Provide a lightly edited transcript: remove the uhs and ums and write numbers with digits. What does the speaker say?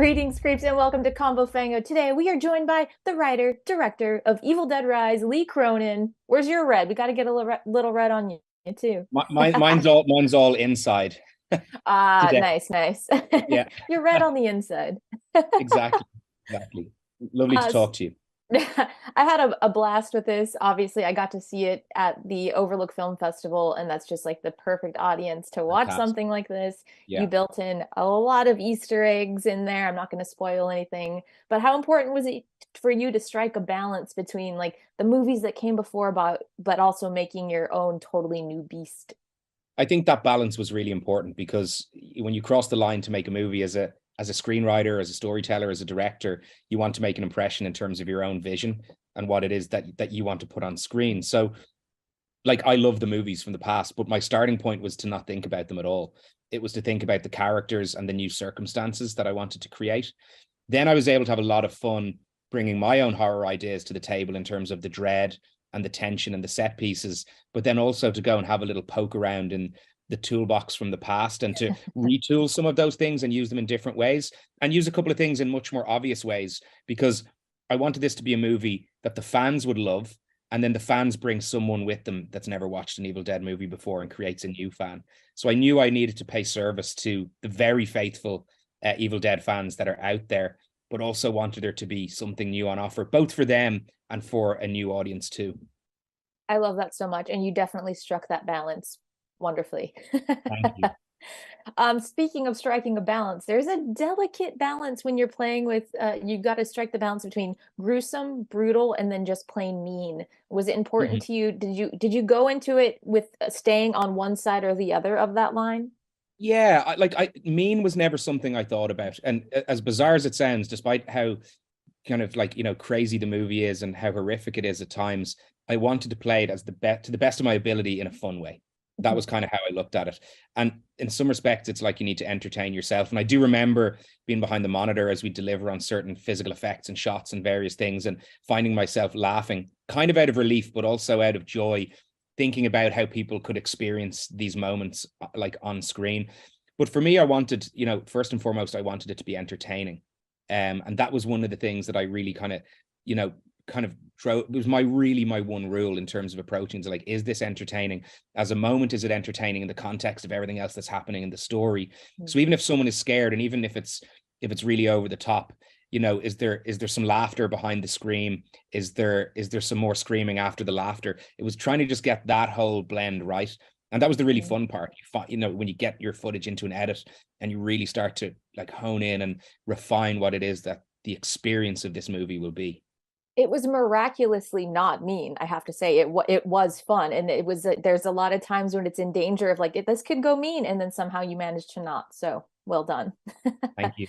Greetings, creeps, and welcome to Convo Fango. Today, we are joined by the writer, director of Evil Deadrise, Lee Cronin. Where's your red? We got to get a little red on you, too. Mine's all inside Ah, today. nice, nice. Yeah, You're red on the inside. exactly. Exactly. Lovely to Uh, talk to you. I had a blast with this. Obviously, I got to see it at the Overlook Film Festival, and that's just like the perfect audience to watch Fantastic. something like this. You Yeah. built in a lot of Easter eggs in there. I'm not going to spoil anything, but how important was it for you to strike a balance between like the movies that came before about, but also making your own totally new beast? I think that balance was really important because when you cross the line to make a movie as a screenwriter, as a storyteller, as a director, you want to make an impression in terms of your own vision and what it is that you want to put on screen. So like I love the movies from the past, but my starting point was to not think about them at all. It was to think about the characters and the new circumstances that I wanted to create. Then I was able to have a lot of fun bringing my own horror ideas to the table in terms of the dread and the tension and the set pieces, but then also to go and have a little poke around in the toolbox from the past and to retool some of those things and use them in different ways and use a couple of things in much more obvious ways because I wanted this to be a movie that the fans would love, and then the fans bring someone with them that's never watched an Evil Dead movie before and creates a new fan. So I knew I needed to pay service to the very faithful Evil Dead fans that are out there, but also wanted there to be something new on offer, both for them and for a new audience too. I love that so much, and you definitely struck that balance wonderfully. Thank you. Speaking of striking a balance, there's a delicate balance when you're playing with, you got to strike the balance between gruesome, brutal, and then just plain mean. Was it important Mhm. to you? Did you go into it with staying on one side or the other of that line? Yeah, I mean was never something I thought about. And as bizarre as it sounds, despite how kind of like, crazy the movie is and how horrific it is at times, I wanted to play it as the best to the best of my ability in a fun way. That was kind of how I looked at it. And in some respects, it's like you need to entertain yourself. And I do remember being behind the monitor as we deliver on certain physical effects and shots and various things and finding myself laughing, kind of out of relief, but also out of joy, thinking about how people could experience these moments like on screen. But for me, I wanted, first and foremost, I wanted it to be entertaining. And that was one of the things that I really you know, kind of drove. It was my one rule in terms of approaching to like, is this entertaining as a moment? Is it entertaining in the context of everything else that's happening in the story? So even if someone is scared, and even if it's really over the top, is there some laughter behind the scream? Is there some more screaming after the laughter? It was trying to just get that whole blend right. And that was the really fun part. When you get your footage into an edit and you really start to like hone in and refine what it is that the experience of this movie will be. It was miraculously not mean, I have to say. It was fun, and it was there's a lot of times when it's in danger of like this could go mean, and then somehow you managed to not. So well done. Thank you.